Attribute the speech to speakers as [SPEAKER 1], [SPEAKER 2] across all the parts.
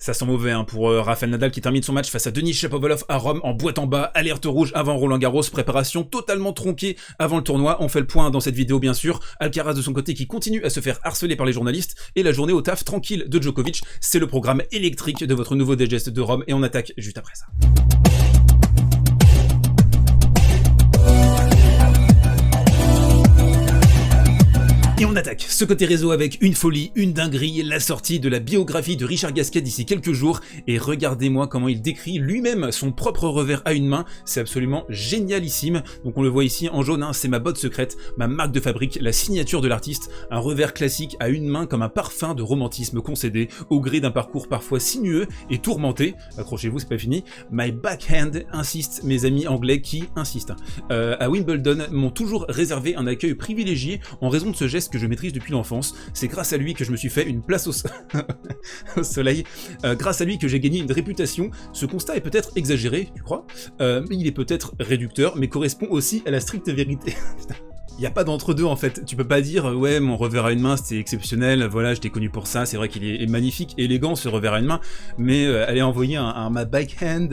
[SPEAKER 1] Ça sent mauvais hein, pour Rafael Nadal qui termine son match face à Denis Shapovalov à Rome en boîte en bas, alerte rouge avant Roland Garros, préparation totalement tronquée avant le tournoi. On fait le point dans cette vidéo bien sûr. Alcaraz de son côté qui continue à se faire harceler par les journalistes et la journée au taf tranquille de Djokovic. C'est le programme électrique de votre nouveau digest de Rome et on attaque juste après ça. Et on attaque ce côté réseau avec une folie, une dinguerie, la sortie de la biographie de Richard Gasquet d'ici quelques jours. Et regardez-moi comment il décrit lui-même son propre revers à une main. C'est absolument génialissime. Donc on le voit ici en jaune, hein, c'est ma botte secrète, ma marque de fabrique, la signature de l'artiste. Un revers classique à une main comme un parfum de romantisme concédé au gré d'un parcours parfois sinueux et tourmenté. Accrochez-vous, c'est pas fini. My backhand insiste, mes amis anglais qui insistent. À Wimbledon m'ont toujours réservé un accueil privilégié en raison de ce geste que je maîtrise depuis l'enfance. C'est grâce à lui que je me suis fait une place au soleil. Grâce à lui que j'ai gagné une réputation. Ce constat est peut-être exagéré, tu crois, mais il est peut-être réducteur, mais correspond aussi à la stricte vérité. Il n'y a pas d'entre-deux en fait, tu peux pas dire ouais mon revers à une main c'était exceptionnel, voilà je t'ai connu pour ça, c'est vrai qu'il est magnifique, élégant ce revers à une main, mais allez envoyer un ma backhand,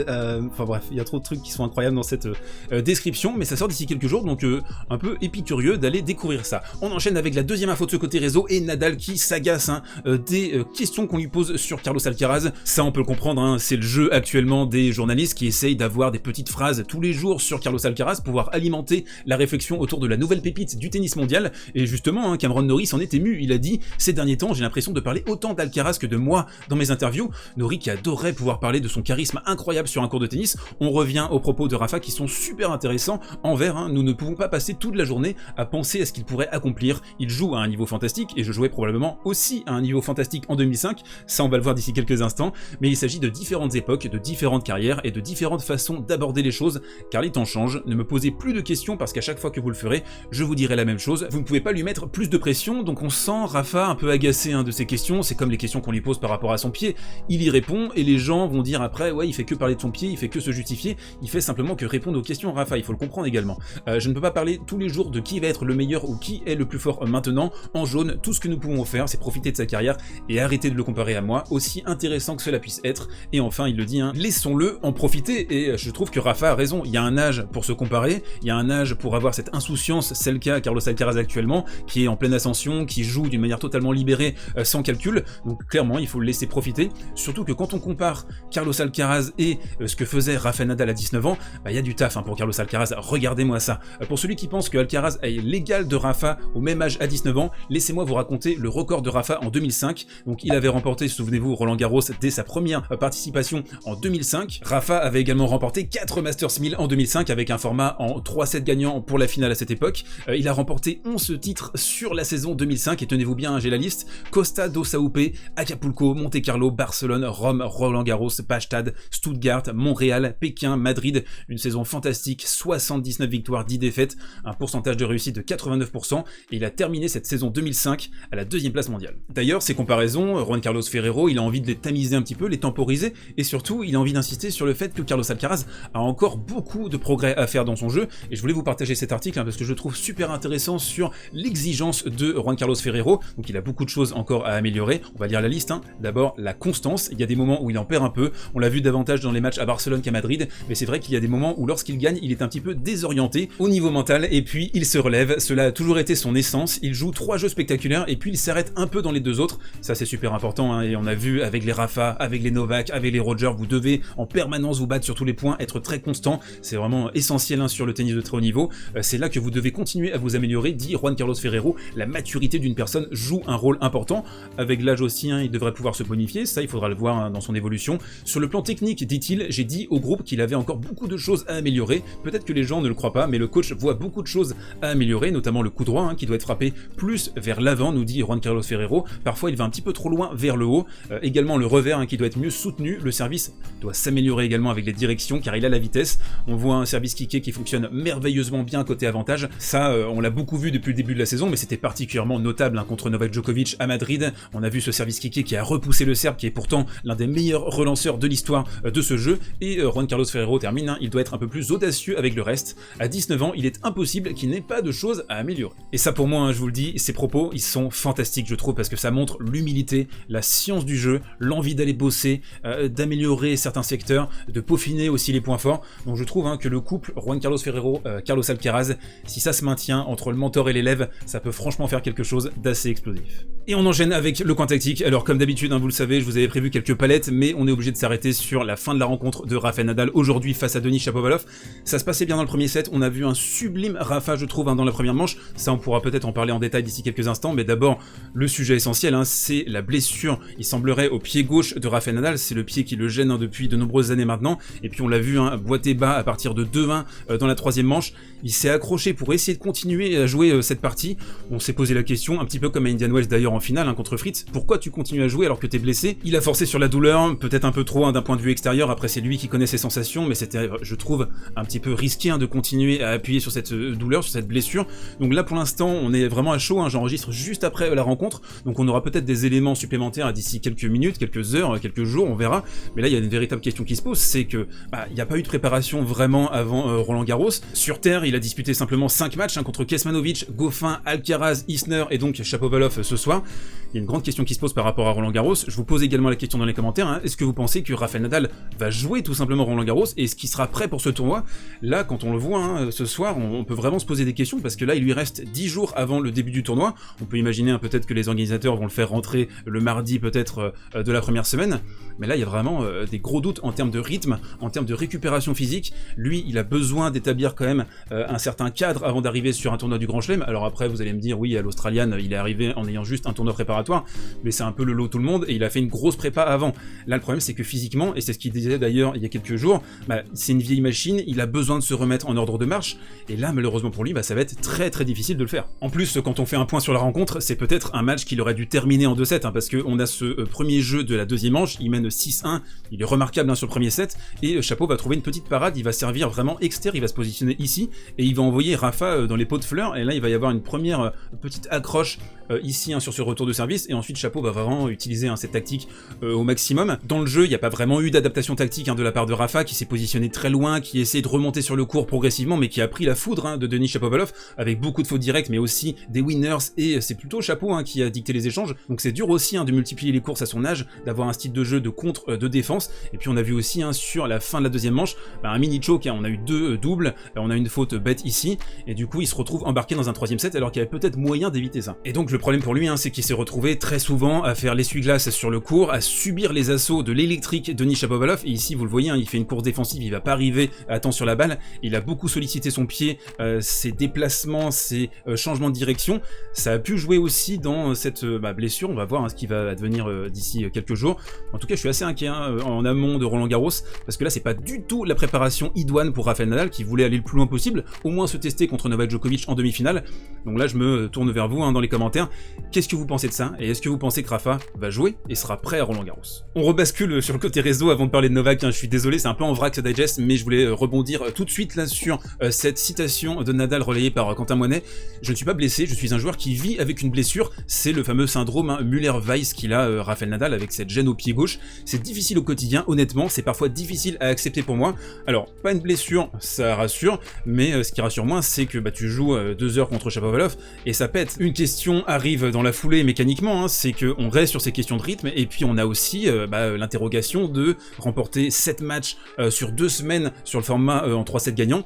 [SPEAKER 1] enfin bref, il y a trop de trucs qui sont incroyables dans cette description, mais ça sort d'ici quelques jours, donc un peu épicurieux d'aller découvrir ça. On enchaîne avec la deuxième info de ce côté réseau, et Nadal qui s'agace hein, des questions qu'on lui pose sur Carlos Alcaraz. Ça on peut le comprendre, hein, c'est le jeu actuellement des journalistes qui essayent d'avoir des petites phrases tous les jours sur Carlos Alcaraz, pour pouvoir alimenter la réflexion autour de la nouvelle pépite du tennis mondial. Et justement, hein, Cameron Norrie en est ému. Il a dit « Ces derniers temps, j'ai l'impression de parler autant d'Alcaraz que de moi dans mes interviews ». Norrie qui adorait pouvoir parler de son charisme incroyable sur un court de tennis. On revient aux propos de Rafa qui sont super intéressants. En vert, hein, nous ne pouvons pas passer toute la journée à penser à ce qu'il pourrait accomplir. Il joue à un niveau fantastique et je jouais probablement aussi à un niveau fantastique en 2005. Ça, on va le voir d'ici quelques instants. Mais il s'agit de différentes époques, de différentes carrières et de différentes façons d'aborder les choses. Car les temps changent. Ne me posez plus de questions parce qu'à chaque fois que vous le ferez, je vous dirai la même chose. Vous ne pouvez pas lui mettre plus de pression, donc on sent Rafa un peu agacé hein, de ces questions. C'est comme les questions qu'on lui pose par rapport à son pied. Il y répond et les gens vont dire après ouais il fait que parler de son pied, il fait que se justifier, il fait simplement que répondre aux questions. Rafa, il faut le comprendre également. Je ne peux pas parler tous les jours de qui va être le meilleur ou qui est le plus fort maintenant. En jaune, tout ce que nous pouvons faire, c'est profiter de sa carrière et arrêter de le comparer à moi, aussi intéressant que cela puisse être. Et enfin, il le dit, hein, laissons-le en profiter. Et je trouve que Rafa a raison. Il y a un âge pour se comparer, il y a un âge pour avoir cette insouciance, c'est le cas Carlos Alcaraz actuellement, qui est en pleine ascension, qui joue d'une manière totalement libérée, sans calcul. Donc clairement, il faut le laisser profiter. Surtout que quand on compare Carlos Alcaraz et ce que faisait Rafael Nadal à 19 ans, bah, il y a du taf hein, pour Carlos Alcaraz. Regardez-moi ça. Pour celui qui pense que Alcaraz est l'égal de Rafa au même âge à 19 ans, laissez-moi vous raconter le record de Rafa en 2005. Donc il avait remporté, souvenez-vous, Roland Garros dès sa première participation en 2005. Rafa avait également remporté 4 Masters 1000 en 2005 avec un format en 3-7 gagnants pour la finale à cette époque. Il a remporté 11 titres sur la saison 2005 et tenez-vous bien, j'ai la liste: Costa do Saupe, Acapulco, Monte Carlo, Barcelone, Rome, Roland Garros, Bastad, Stuttgart, Montréal, Pékin, Madrid. Une saison fantastique, 79 victoires, 10 défaites, un pourcentage de réussite de 89% et il a terminé cette saison 2005 à la 2e place mondiale. D'ailleurs, ces comparaisons, Juan Carlos Ferrero, il a envie de les tamiser un petit peu, les temporiser et surtout, il a envie d'insister sur le fait que Carlos Alcaraz a encore beaucoup de progrès à faire dans son jeu et je voulais vous partager cet article hein, parce que je le trouve super intéressant sur l'exigence de Juan Carlos Ferrero. Donc il a beaucoup de choses encore à améliorer, on va lire la liste hein. D'abord la constance, il y a des moments où il en perd un peu, on l'a vu davantage dans les matchs à Barcelone qu'à Madrid, mais c'est vrai qu'il y a des moments où lorsqu'il gagne, il est un petit peu désorienté au niveau mental et puis il se relève, cela a toujours été son essence, il joue 3 jeux spectaculaires et puis il s'arrête un peu dans les 2 autres, ça c'est super important hein. Et on a vu avec les Rafa, avec les Novak, avec les Roger, vous devez en permanence vous battre sur tous les points, être très constant, c'est vraiment essentiel hein, sur le tennis de très haut niveau, c'est là que vous devez continuer à vous améliorer, dit Juan Carlos Ferrero. La maturité d'une personne joue un rôle important, avec l'âge aussi hein, il devrait pouvoir se bonifier, ça il faudra le voir hein, dans son évolution. Sur le plan technique, dit-il, j'ai dit au groupe qu'il avait encore beaucoup de choses à améliorer, peut-être que les gens ne le croient pas, mais le coach voit beaucoup de choses à améliorer, notamment le coup droit hein, qui doit être frappé plus vers l'avant, nous dit Juan Carlos Ferrero, parfois il va un petit peu trop loin vers le haut, également le revers hein, qui doit être mieux soutenu, le service doit s'améliorer également avec les directions car il a la vitesse, on voit un service kické qui fonctionne merveilleusement bien côté avantage, ça Là, on l'a beaucoup vu depuis le début de la saison, mais c'était particulièrement notable hein, contre Novak Djokovic à Madrid. On a vu ce service kické qui a repoussé le Serbe, qui est pourtant l'un des meilleurs relanceurs de l'histoire de ce jeu. Et Juan Carlos Ferrero termine, hein, il doit être un peu plus audacieux avec le reste. À 19 ans, il est impossible qu'il n'ait pas de choses à améliorer. Et ça pour moi, hein, je vous le dis, ces propos, ils sont fantastiques je trouve, parce que ça montre l'humilité, la science du jeu, l'envie d'aller bosser, d'améliorer certains secteurs, de peaufiner aussi les points forts. Donc je trouve hein, que le couple Juan Carlos Ferrero, Carlos Alcaraz, si ça se maintient entre le mentor et l'élève, ça peut franchement faire quelque chose d'assez explosif. Et on enchaîne avec le coin tactique. Alors comme d'habitude, hein, vous le savez, je vous avais prévu quelques palettes, mais on est obligé de s'arrêter sur la fin de la rencontre de Rafael Nadal aujourd'hui face à Denis Shapovalov. Ça se passait bien dans le premier set, on a vu un sublime Rafa je trouve hein, dans la première manche, ça on pourra peut-être en parler en détail d'ici quelques instants, mais d'abord le sujet essentiel, hein, c'est la blessure, il semblerait au pied gauche de Rafael Nadal, c'est le pied qui le gêne hein, depuis de nombreuses années maintenant, et puis on l'a vu hein, boiter bas à partir de 2-1 dans la troisième manche, il s'est accroché pour essayer de continuer à jouer cette partie. On s'est posé la question, un petit peu comme à Indian Wells d'ailleurs en finale hein, contre Fritz, pourquoi tu continues à jouer alors que t'es blessé? Il a forcé sur la douleur, peut-être un peu trop hein, d'un point de vue extérieur, après c'est lui qui connaît ses sensations, mais c'était je trouve un petit peu risqué hein, de continuer à appuyer sur cette douleur, sur cette blessure. Donc là pour l'instant on est vraiment à chaud, hein, j'enregistre juste après la rencontre, donc on aura peut-être des éléments supplémentaires d'ici quelques minutes, quelques heures, quelques jours, on verra, mais là il y a une véritable question qui se pose, c'est que il n'y a pas eu de préparation vraiment avant Roland Garros. Sur terre il a disputé simplement 5 matchs hein, contre Kecmanovic, Goffin, Alcaraz, Isner et donc Shapovalov ce soir. Il y a une grande question qui se pose par rapport à Roland Garros. Je vous pose également la question dans les commentaires, hein. Est-ce que vous pensez que Rafael Nadal va jouer tout simplement Roland Garros et est-ce qu'il sera prêt pour ce tournoi? Là quand on le voit hein, ce soir, on peut vraiment se poser des questions parce que là il lui reste 10 jours avant le début du tournoi. On peut imaginer hein, peut-être que les organisateurs vont le faire rentrer le mardi peut-être de la première semaine, mais là il y a vraiment des gros doutes en termes de rythme, en termes de récupération physique. Lui il a besoin d'établir quand même un certain cadre avant d'arriver sur un tournoi du Grand Chelem. Alors après vous allez me dire oui, à l'Australian il est arrivé en ayant juste un tournoi préparatoire, mais c'est un peu le lot tout le monde et il a fait une grosse prépa avant. Là le problème c'est que physiquement, et c'est ce qu'il disait d'ailleurs il y a quelques jours, c'est une vieille machine, il a besoin de se remettre en ordre de marche, et là malheureusement pour lui ça va être très très difficile de le faire. En plus quand on fait un point sur la rencontre, c'est peut-être un match qu'il aurait dû terminer en 2-7 hein, parce qu'on a ce premier jeu de la deuxième manche, il mène 6-1, il est remarquable hein, sur le premier set, et Chapo va trouver une petite parade, il va servir vraiment externe, il va se positionner ici, et il va envoyer Rafa dans les pots de fleurs, et là il va y avoir une première petite accroche ici hein, sur ce retour de service, et ensuite Chapo va vraiment utiliser hein, cette tactique au maximum. Dans le jeu, il n'y a pas vraiment eu d'adaptation tactique hein, de la part de Rafa, qui s'est positionné très loin, qui essaie de remonter sur le court progressivement, mais qui a pris la foudre hein, de Denis Shapovalov, avec beaucoup de fautes directes, mais aussi des winners, et c'est plutôt Chapo hein, qui a dicté les échanges, donc c'est dur aussi hein, de multiplier les courses à son âge, d'avoir un style de jeu de contre, de défense, et puis on a vu aussi hein, sur la fin de la deuxième manche, un mini choke, hein, on a eu 2 doubles, on a une faute bête ici, et du coup il se retrouve embarqué dans un troisième set, alors qu'il y avait peut-être moyen d'éviter ça. Et donc le problème pour lui, hein, c'est qu'il s'est retrouvé très souvent à faire l'essuie-glace sur le court, à subir les assauts de l'électrique Denis Shapovalov, et ici vous le voyez, hein, il fait une course défensive, il va pas arriver à temps sur la balle, il a beaucoup sollicité son pied, ses déplacements, ses changements de direction, ça a pu jouer aussi dans cette blessure, on va voir hein, ce qui va advenir d'ici quelques jours. En tout cas je suis assez inquiet hein, en amont de Roland Garros, parce que là c'est pas du tout la préparation idoine pour Rafael Nadal, qui voulait aller le plus loin possible, au moins se tester contre Novak Djokovic en demi-finale. Donc là je me tourne vers vous hein, dans les commentaires, qu'est-ce que vous pensez de ça, et est-ce que vous pensez que Rafa va jouer et sera prêt à Roland Garros? On rebascule sur le côté réseau avant de parler de Novak, hein, je suis désolé, c'est un peu en vrac ce digest, mais je voulais rebondir tout de suite là sur cette citation de Nadal relayée par Quentin Moinet. Je ne suis pas blessé, je suis un joueur qui vit avec une blessure, c'est le fameux syndrome hein, Müller-Weiss qu'il a Rafael Nadal avec cette gêne au pied gauche. C'est difficile au quotidien, honnêtement, c'est parfois difficile à accepter pour moi. Alors, pas une blessure, ça rassure, mais ce qui rassure moins, c'est que tu joues 2 heures contre Shapovalov et ça pète. Une question arrive dans la foulée mécaniquement, hein, c'est qu'on reste sur ces questions de rythme, et puis on a aussi l'interrogation de remporter 7 matchs sur 2 semaines sur le format en 3-7 gagnants.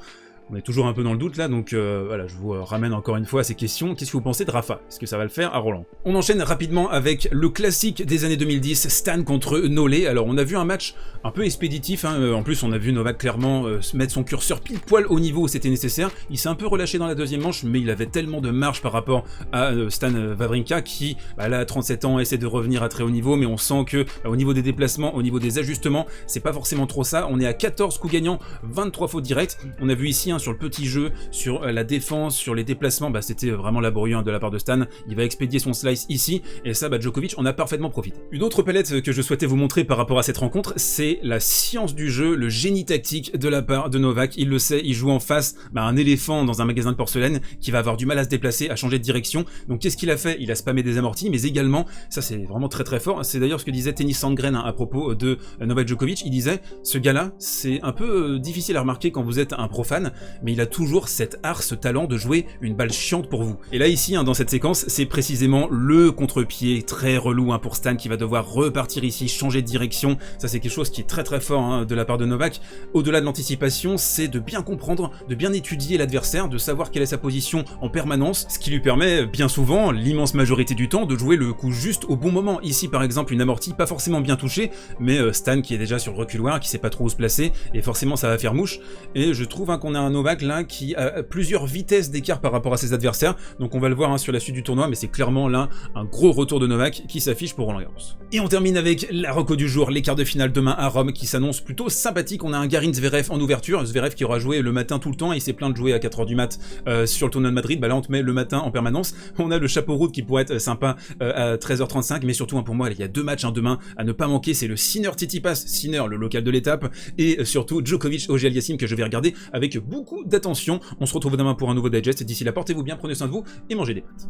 [SPEAKER 1] On est toujours un peu dans le doute là, donc voilà, je vous ramène encore une fois à ces questions. Qu'est-ce que vous pensez de Rafa? Est-ce que ça va le faire à Roland? On enchaîne rapidement avec le classique des années 2010, Stan contre Nolé. Alors on a vu un match un peu expéditif, hein. En plus on a vu Novak clairement mettre son curseur pile poil au niveau où c'était nécessaire. Il s'est un peu relâché dans la deuxième manche, mais il avait tellement de marge par rapport à Stan Wawrinka qui, là à 37 ans, essaie de revenir à très haut niveau, mais on sent que au niveau des déplacements, au niveau des ajustements, c'est pas forcément trop ça. On est à 14 coups gagnants, 23 fautes directes. On a vu ici hein, sur le petit jeu, sur la défense, sur les déplacements, bah, c'était vraiment laborieux hein, de la part de Stan. Il va expédier son slice ici, et ça, bah, Djokovic en a parfaitement profité. Une autre palette que je souhaitais vous montrer par rapport à cette rencontre, c'est la science du jeu, le génie tactique de la part de Novak. Il le sait, il joue en face un éléphant dans un magasin de porcelaine qui va avoir du mal à se déplacer, à changer de direction. Donc qu'est-ce qu'il a fait? Il a spammé des amortis, mais également, ça c'est vraiment très très fort, c'est d'ailleurs ce que disait Tennis Sandgren hein, à propos de Novak Djokovic. Il disait, ce gars-là, c'est un peu difficile à remarquer quand vous êtes un profane, mais il a toujours cet art, ce talent de jouer une balle chiante pour vous. Et là ici, hein, dans cette séquence, c'est précisément le contre-pied très relou hein, pour Stan qui va devoir repartir ici, changer de direction. Ça c'est quelque chose qui est très très fort hein, de la part de Novak. Au-delà de l'anticipation, c'est de bien comprendre, de bien étudier l'adversaire, de savoir quelle est sa position en permanence, ce qui lui permet bien souvent, l'immense majorité du temps, de jouer le coup juste au bon moment. Ici par exemple une amortie pas forcément bien touchée, mais Stan qui est déjà sur le reculoir, qui sait pas trop où se placer, et forcément ça va faire mouche. Et je trouve hein, qu'on a un Novak là qui a plusieurs vitesses d'écart par rapport à ses adversaires, donc on va le voir hein, sur la suite du tournoi, mais c'est clairement là un gros retour de Novak qui s'affiche pour Roland Garros. Et on termine avec la reco du jour, les quarts de finale demain à Rome qui s'annonce plutôt sympathique. On a un Garin Zverev en ouverture, Zverev qui aura joué le matin tout le temps, et il s'est plaint de jouer à 4h du mat sur le tournoi de Madrid, bah là on te met le matin en permanence. On a le chapeau route qui pourrait être sympa à 13h35, mais surtout hein, pour moi il y a deux matchs hein, demain à ne pas manquer, c'est le Sinner Tsitsipas, Sinner le local de l'étape, et surtout Djokovic Auger Aliassime que je vais regarder avec beaucoup d'attention. On se retrouve demain pour un nouveau digest, d'ici là portez-vous bien, prenez soin de vous et mangez des pâtes.